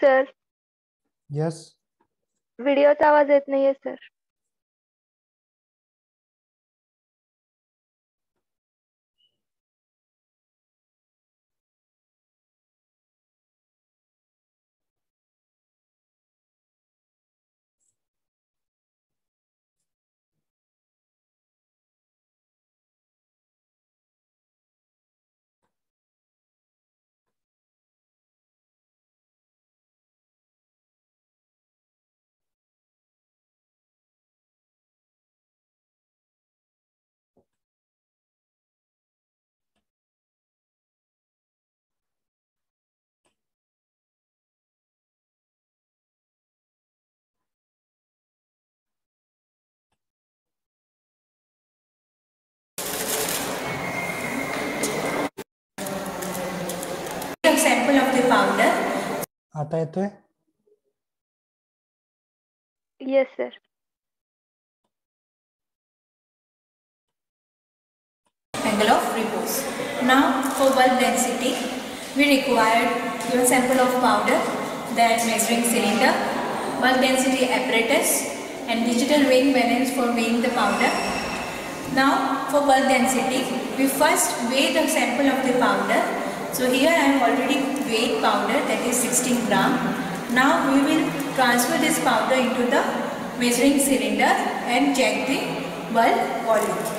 Sir, yes. व्हिडिओचा आवाज येत नाहीये sir. Sample of the powder. आता येतोय? Yes sir. Angle of repose. Now for bulk density, we required your sample of powder, that measuring cylinder, bulk density apparatus, and digital weighing balance for weighing the powder. Now for bulk density, we first weigh the sample of the powder. So here I have already weighed powder, that is 16 gram. Now we will transfer this powder into the measuring cylinder and check the bulk volume.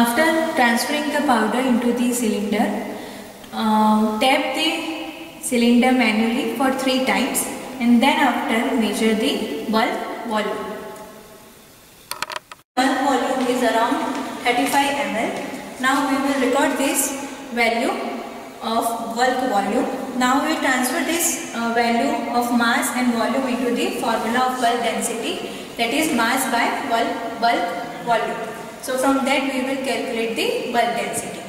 After transferring the powder into the cylinder, tap the cylinder manually for 3 times and then after measure the bulk volume. Bulk volume is around 35 ml. Now we will record this value of bulk volume. Now we transfer this value of mass and volume into the formula of bulk density, that is mass by bulk volume. So from that we will calculate the bulk density.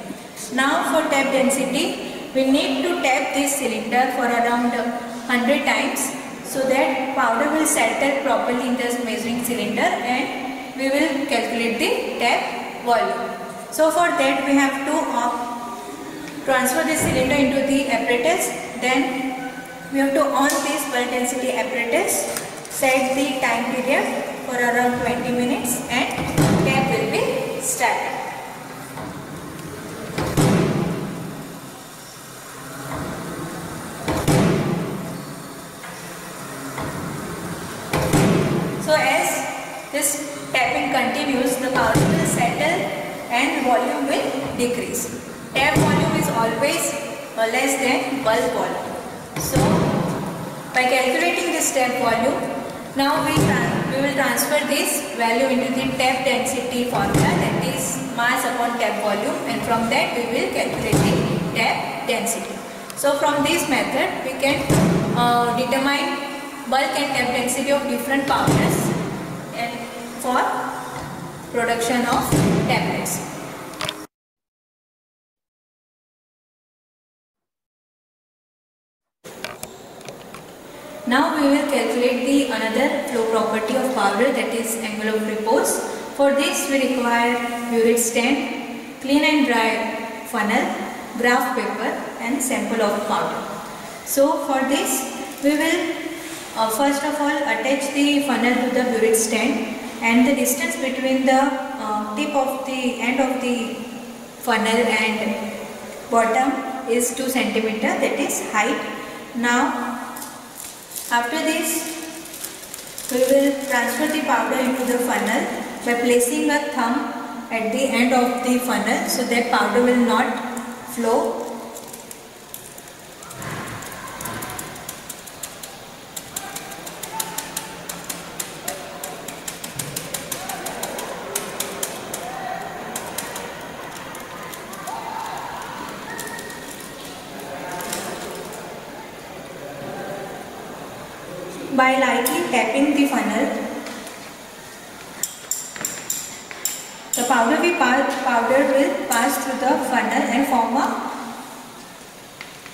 Now for tap density, we need to tap this cylinder for around 100 times so that powder will settle properly in this measuring cylinder and we will calculate the tap volume. So for that we have to transfer this cylinder into the apparatus. Then we have to on this bulk density apparatus, set the time period for around 20 minutes and tap will be started. So as this tapping continues, the powder will settle and volume will decrease. Tap volume is always less than bulk volume. So by calculating this tap volume, now we will transfer this value into the tap density formula, that is mass upon tap volume, and from that we will calculate the tap density. So from this method we can determine bulk and tap density of different powders and for production of tablets. Now we will calculate the another flow property of powder, that is angle of repose. For this we require burette stand, clean and dry funnel, graph paper and sample of powder. So for this we will first of all attach the funnel to the burette stand, and the distance between the tip of the end of the funnel and bottom is 2 cm, that is height. Now after this, we will transfer the powder into the funnel by placing a thumb at the end of the funnel so that powder will not flow. by lightly tapping the funnel, the powder will pass through the funnel and form a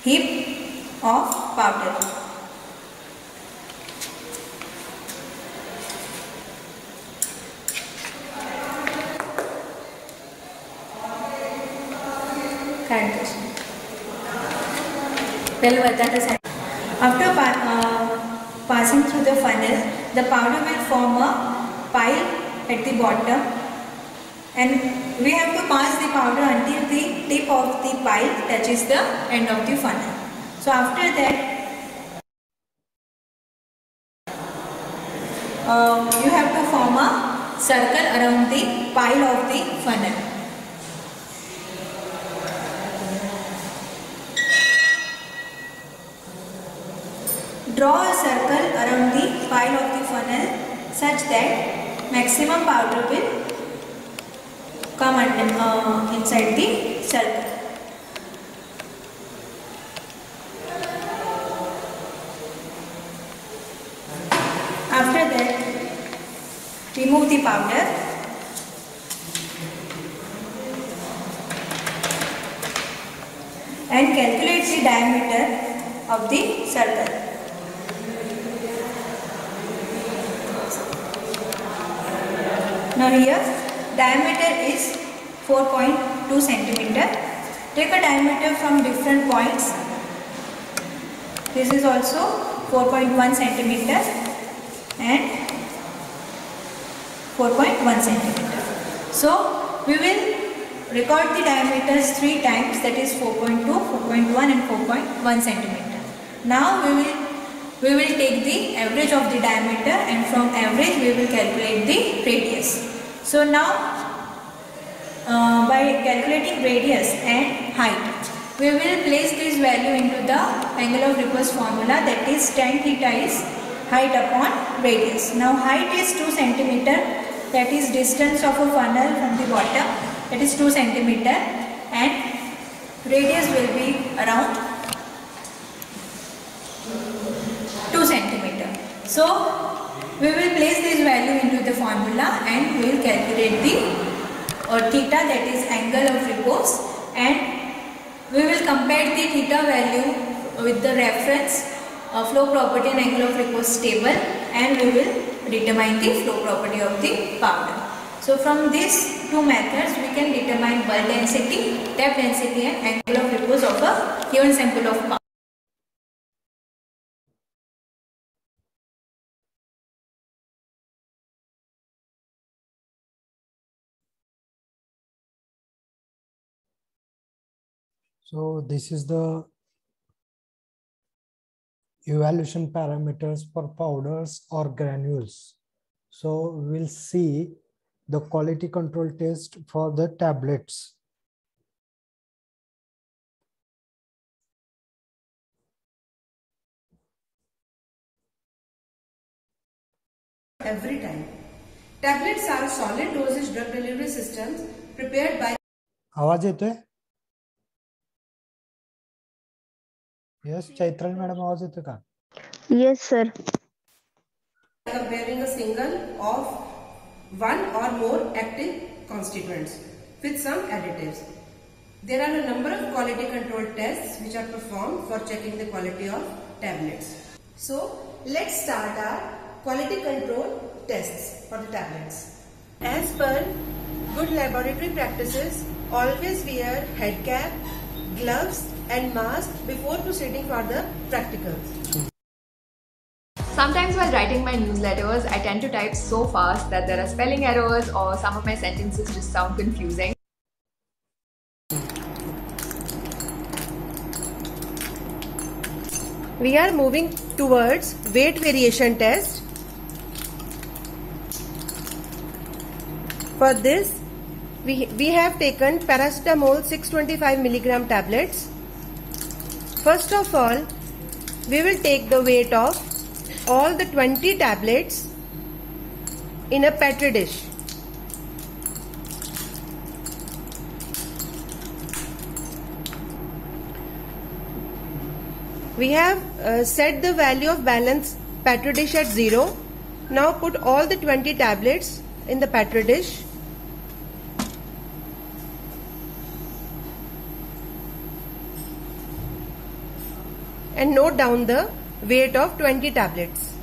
heap of powder. After passing through the funnel, the powder will form a pile at the bottom, and we have to pass the powder until the tip of the pile touches the end of the funnel. So after that, you have to form a circle around the pile of the funnel. Draw a circle around the pile of the funnel such that maximum powder will come inside the circle. After that, remove the powder and calculate the diameter of the circle. Now here diameter is 4.2 centimeter. Take a diameter from different points. This is also 4.1 centimeter and 4.1 centimeter. So we will record the diameters 3 times, that is 4.2, 4.1 and 4.1 centimeter. Now we will take the average of the diameter, and from average we will calculate the radius. So now by calculating radius and height, we will place this value into the angle of repose formula, that is tan theta is height upon radius. Now height is 2 centimeter, that is distance of a funnel from the bottom, that is 2 centimeter, and radius will be around 2 centimeter. So we will place this value into the formula and we will calculate the theta, that is angle of repose, and we will compare the theta value with the reference flow property and angle of repose table, and we will determine the flow property of the powder. So from these two methods we can determine bulk density, depth density and angle of repose of a given sample of powder. So this is the evaluation parameters for powders or granules. So we'll see the quality control test for the tablets. Every time. Tablets are solid dosage drug delivery systems prepared by. आवाज येतोय? Yes, Chaitral madam, आवाज येतोय का? Yes, sir. Comparing a single of one or more active constituents with some additives. There are a number of quality control tests which are performed for checking the quality of tablets. So let's start our quality control tests for the tablets. As per good laboratory practices, always wear head cap, gloves and mask before proceeding for the practicals. Sometimes while writing my newsletters, I tend to type so fast that there are spelling errors or some of my sentences just sound confusing. We are moving towards weight variation test. For this, we have taken paracetamol 625 milligram tablets. First of all, we will take the weight of all the 20 tablets in a petri dish. We have set the value of balance Petri dish at 0. Now put all the 20 tablets in the Petri dish. And note down the weight of 20 tablets.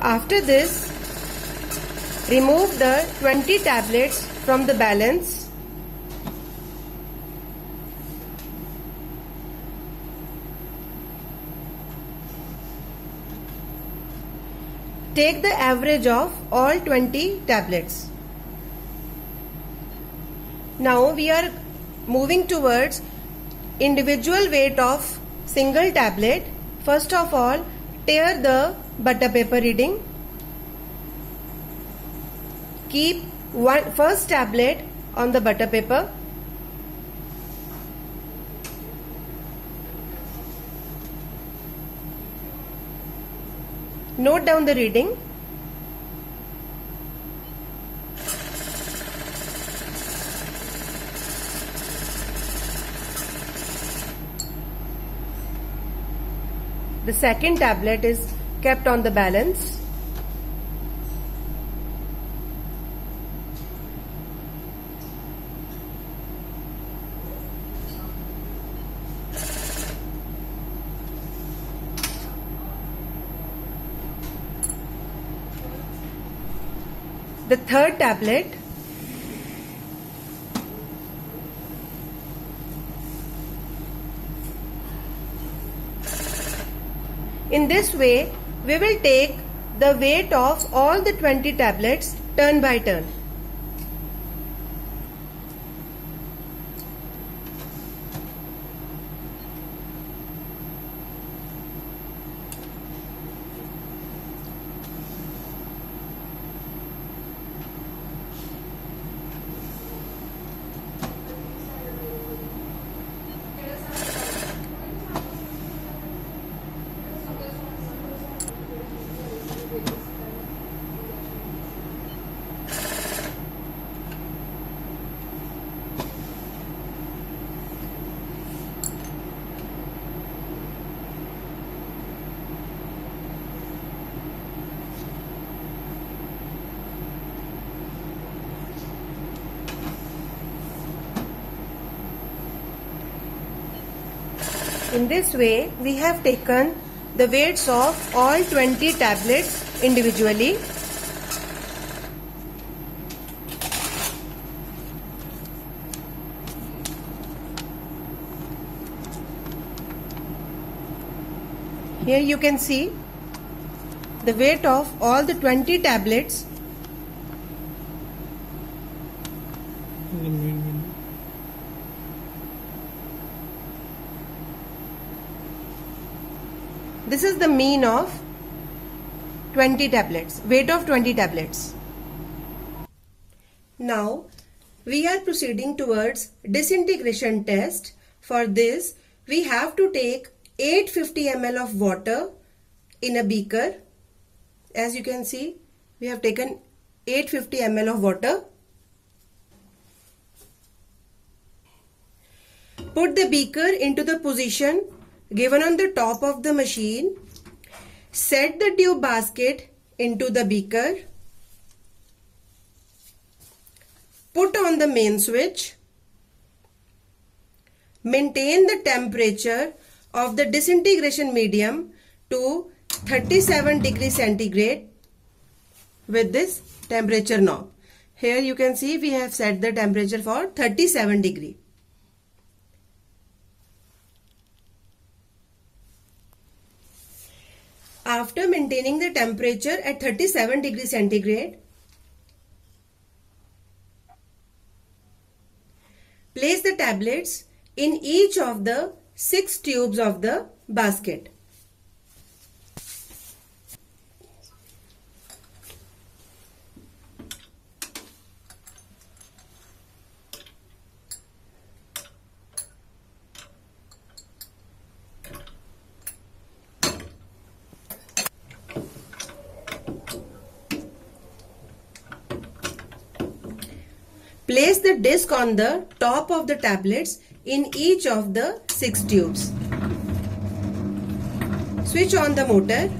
After this, remove the 20 tablets from the balance. Take the average of all 20 tablets. Now we are moving towards individual weight of single tablet. First of all, tear the butter paper reading. Keep first tablet on the butter paper. Note down the reading. The second tablet is kept on the balance. The third tablet in this way, we will take the weight of all the 20 tablets turn by turn. In this way, we have taken the weights of all 20 tablets individually. Here you can see the weight of all the 20 tablets. This is the mean of 20 tablets, weight of 20 tablets. Now we are proceeding towards disintegration test. For this, we have to take 850 ml of water in a beaker. As you can see, we have taken 850 ml of water. Put the beaker into the position given on the top of the machine. Set the tube basket into the beaker. Put on the main switch. Maintain the temperature of the disintegration medium to 37 degrees centigrade with this temperature knob. Here you can see we have set the temperature for 37 degree. After maintaining the temperature at 37 degrees centigrade, place the tablets in each of the 6 tubes of the basket. Place the disc on the top of the tablets in each of the 6 tubes. Switch on the motor.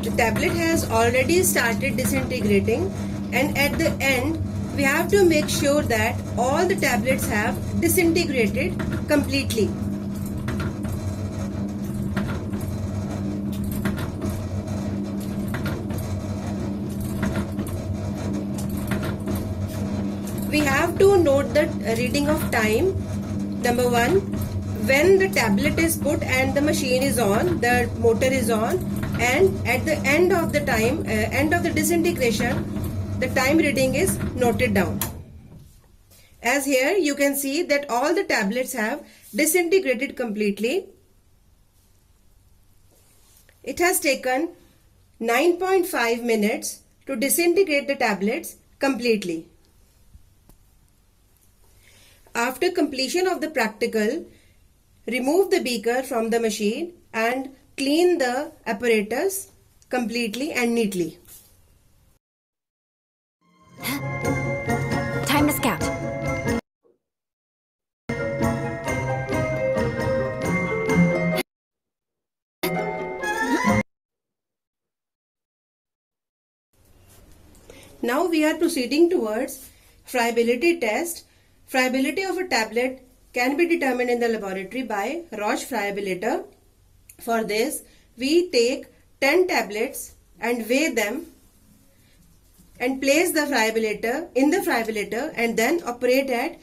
The tablet has already started disintegrating, and at the end we have to make sure that all the tablets have disintegrated completely. We have to note the reading of time. Number 1, when the tablet is put and the machine is on, the motor is on, and at the end of the time, end of the disintegration, the time reading is noted down. As here you can see that all the tablets have disintegrated completely. It has taken 9.5 minutes to disintegrate the tablets completely. After completion of the practical, remove the beaker from the machine and clean the apparatus completely and neatly. Time to scout. Now we are proceeding towards friability test. Friability of a tablet can be determined in the laboratory by Roche friabilator. For this, we take 10 tablets and weigh them and place the friabilator in the friabilator and then operate at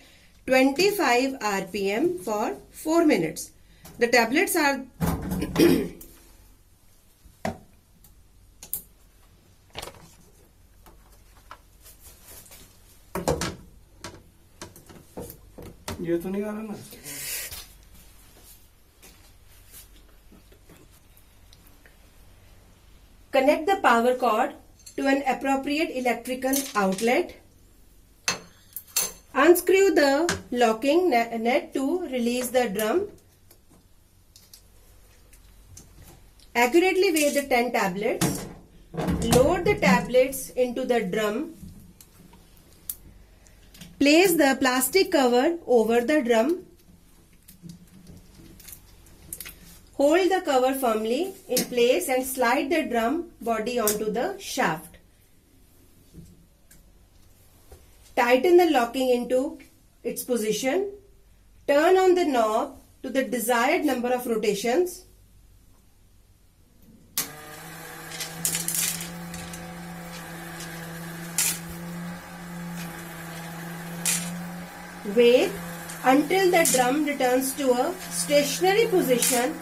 25 RPM for 4 minutes. The tablets are ये तो नहीं आ रहा ना. Connect the power cord to an appropriate electrical outlet. Unscrew the locking net to release the drum. Accurately weigh the 10 tablets. Load the tablets into the drum. Place the plastic cover over the drum. Hold the cover firmly in place and slide the drum body onto the shaft. Tighten the locking into its position. Turn on the knob to the desired number of rotations. Wait until the drum returns to a stationary position.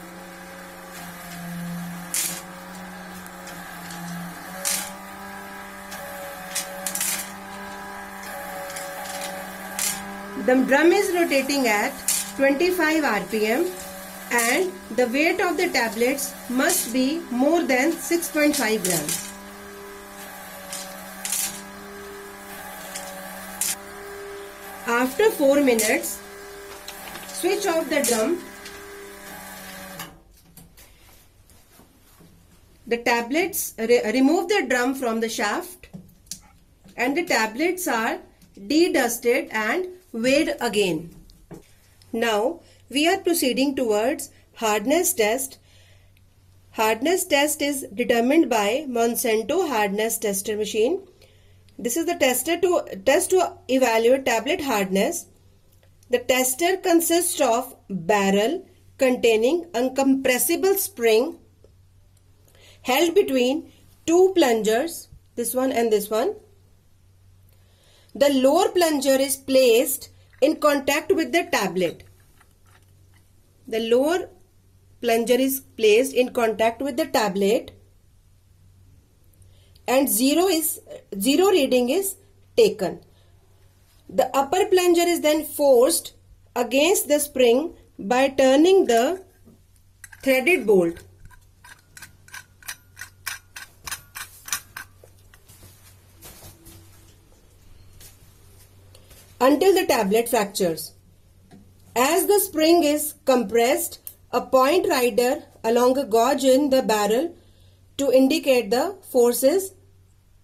The drum is rotating at 25 RPM and the weight of the tablets must be more than 6.5 grams. After 4 minutes, switch off the drum. The tablets, remove the drum from the shaft and the tablets are de-dusted and weighed again. Now we are proceeding towards hardness test. Hardness test is determined by Monsanto hardness tester machine. This is the test to evaluate tablet hardness. The tester consists of barrel containing a compressible spring held between two plungers, this one and this one. The lower plunger is placed in contact with the tablet. The lower plunger is placed in contact with the tablet and zero reading is taken. The upper plunger is then forced against the spring by turning the threaded bolt. Until the tablet fractures. As the spring is compressed, a point rider along a gauge in the barrel to indicate the force is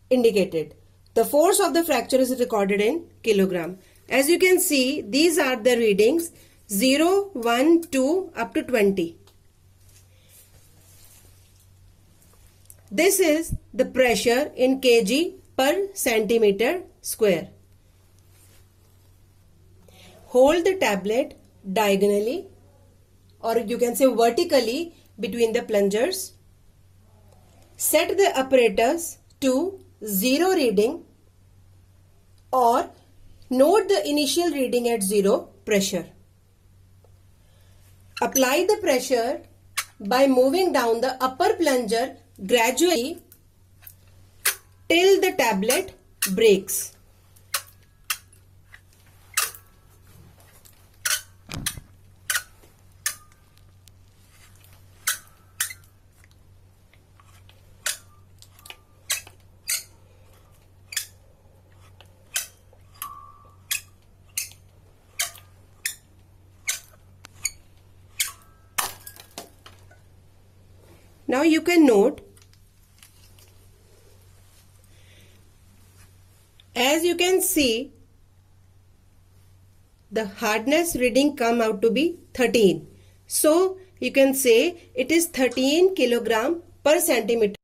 indicated. The force of the fracture is recorded in kilogram. As you can see, these are the readings 0, 1, 2 up to 20. This is the pressure in kg per centimeter square. Hold the tablet diagonally, or you can say vertically, between the plungers. Set the apparatus to 0 reading or note the initial reading at 0 pressure. Apply the pressure by moving down the upper plunger gradually till the tablet breaks. Now you can note, as you can see, the hardness reading come out to be 13. So you can say it is 13 kilogram per centimeter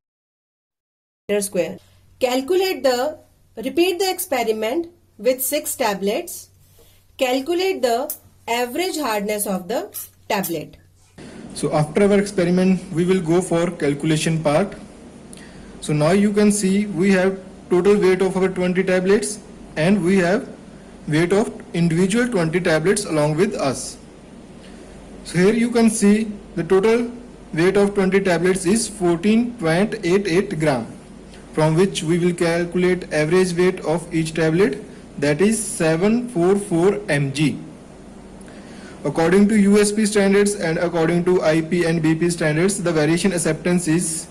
square. Repeat the experiment with 6 tablets. Calculate the average hardness of the tablet. So after our experiment, we will go for calculation part. So now you can see we have total weight of our 20 tablets and we have weight of individual 20 tablets along with us. So here you can see the total weight of 20 tablets is 14.88 gram, from which we will calculate average weight of each tablet, that is 744 mg. According to USP standards and according to IP and BP standards, the variation acceptance is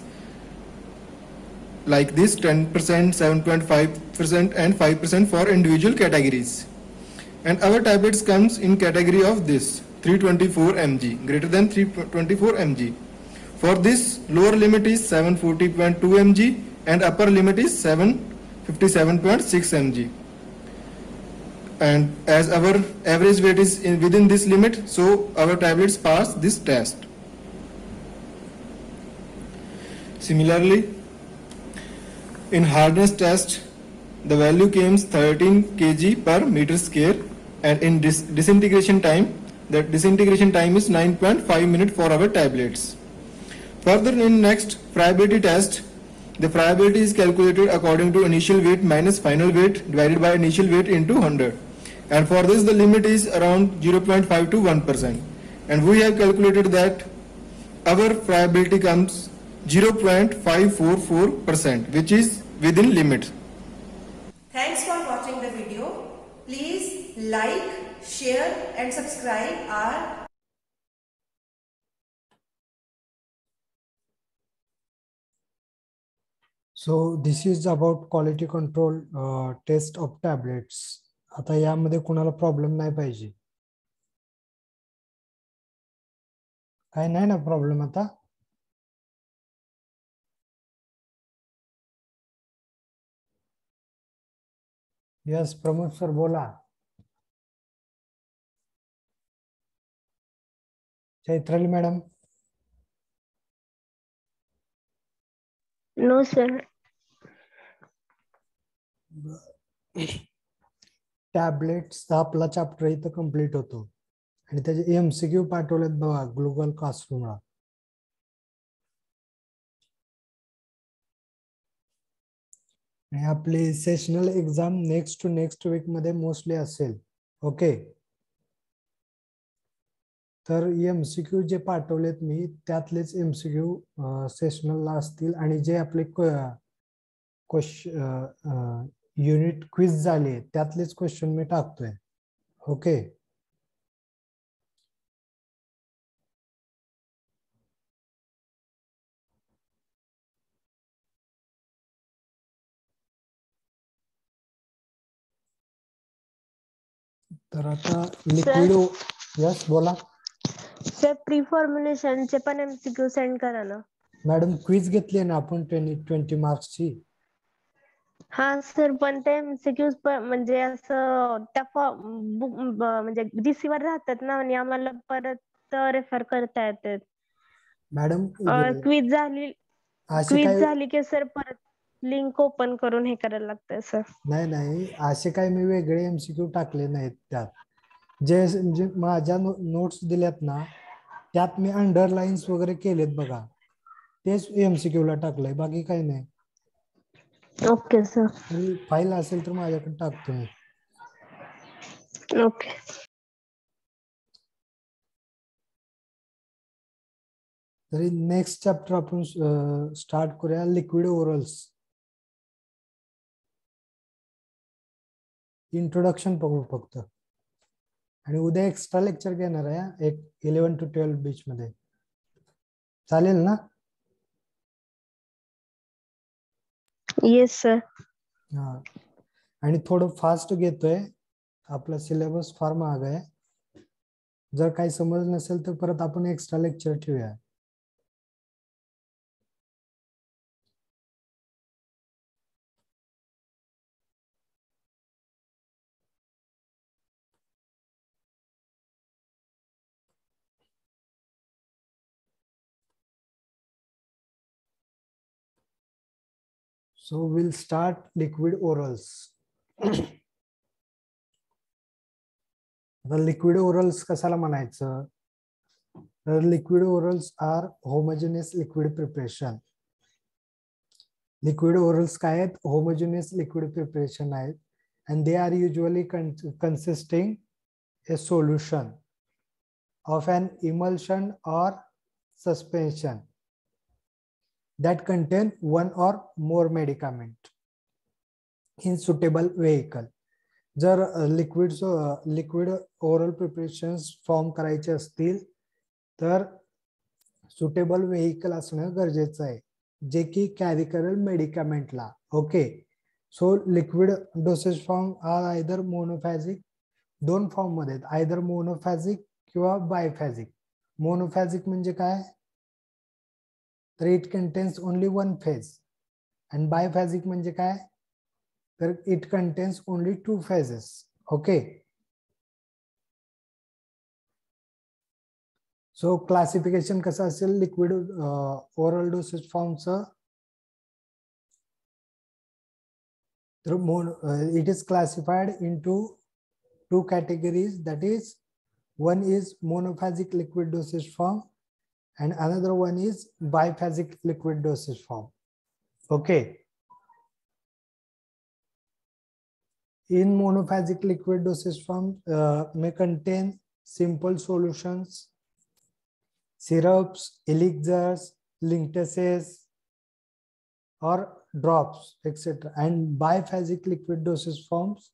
like this: 10%, 7.5% and 5% for individual categories. And our tablets comes in category of this 324 mg, greater than 324 mg. For this, lower limit is 740.2 mg and upper limit is 757.6 mg. And as our average weight is within this limit, so our tablets pass this test. Similarly, in hardness test, the value came 13 kg per meter square, and in disintegration time, that disintegration time is 9.5 minutes for our tablets. Further, in next friability test, the friability is calculated according to initial weight minus final weight divided by initial weight into 100. And for this, the limit is around 0.5 to 1%. And we have calculated that our friability comes 0.544%, which is within limit. Thanks for watching the video. Please like, share and subscribe our So this is about quality control test of tablets. आता यामध्ये कोणाला problem नाही पाहिजे, काय नाही ना problem आता. Yes Pramod sir बोला. चैत्राली मॅडम. No sir. टॅबलेट्सचा आपला चॅप्टर इथं कम्प्लीट होतो आणि त्याचे एमसीक्यू पाठवलेत बघा गुगल क्लासरूमला. आणि आपली sessional exam next to next week मध्ये मोस्टली असेल. ओके. तर MCQ जे पाठवलेत मी त्यातलेच MCQ सेशनलला असतील आणि जे आपले युनिट क्विज झाले त्यातलेच क्वेश्चन मी टाकतोय. ओके. तर आता लिक्विड. यस बोला सर. प्री फॉर्म्युलेशनचे पण MCQ सेंड करा ना. मॅडम क्विज घेतली ना आपण 20 मार्क्सची. हा सर, पण ते MCQ म्हणजे असं त्या म्हणजे DC वर राहतात ना आणि आम्हाला परत रेफर करता येतात. मॅडम क्विज झाली की सर परत लिंक ओपन करून हे करायला लागतं सर. नाही असे काही मी वेगळे MCQ टाकले नाहीत त्यात. जे माझ्या नोट्स दिल्यात ना त्यात मी अंडरलाईन्स वगैरे केलेत बघा, तेच MCQ ला टाकलंय, बाकी काही नाही. Okay sir. फाईल असेल तर माझ्याकडे टाकतो मी. ओके. तरी नेक्स्ट चॅप्टर आपण स्टार्ट करूया, लिक्विड ओरल्स. इंट्रोडक्शन बघू फक्त, आणि उद्या एक्स्ट्रा लेक्चर घेणार आहे एक 11 to 12 बीच मध्ये. चालेल ना? Yes sir. हा, आणि थोडं फास्ट घेतोय, आपला सिलेबस फार महाग आहे. जर काही समज नसेल तर परत आपण एक्स्ट्रा लेक्चर ठेवूया. So we'll start liquid orals. The liquid orals कशाला म्हणायचं? The liquid orals are homogeneous liquid preparation. Liquid orals काय आहेत? Homogeneous liquid preparation आहेत, and they are usually consisting a solution of an emulsion or suspension that contain one or more medicament in suitable vehicle. जर liquid oral preparations form करायचे असतील तर suitable vehicle असणं गरजेचं आहे, जे की कॅरी करेल मेडिकामेंटला. Okay. So liquid dosage form are either monophasic, दोन फॉर्म मध्ये आहेत, आयदर मोनोफॅजिक किंवा बायफॅजिक. मोनोफॅजिक म्हणजे काय? तर it contains only one phase. आणि बायफॅजिक म्हणजे काय? तर it contains only two phases. Okay. So classification कसं असेल लिक्विड ओरल डोसेज फॉर्मचं? तर it is classified into two categories, that is, one is monophasic liquid dosage form and another one is biphasic liquid dosage form. Okay. In monophasic liquid dosage form may contain simple solutions, syrups, elixirs, linctuses or drops, etc. And biphasic liquid dosage forms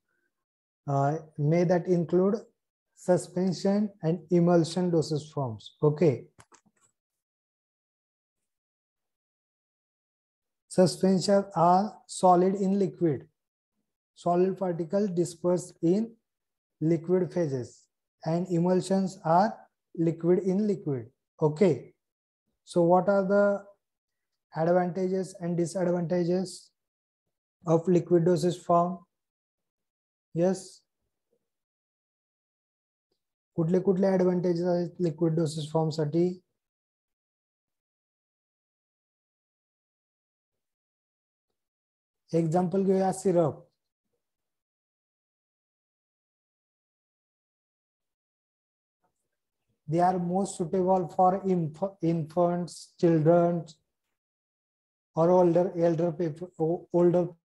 may that include suspension and emulsion dosage forms. Okay. Suspension are solid in liquid, solid particles dispersed in liquid phases, and emulsions are liquid in liquid. Okay. So what are the advantages and disadvantages of liquid dosage form? Yes. कुठले कुठले advantages आहेत liquid dosage form साठी? Example घेऊया syrup. They are most suitable for infants, children, or older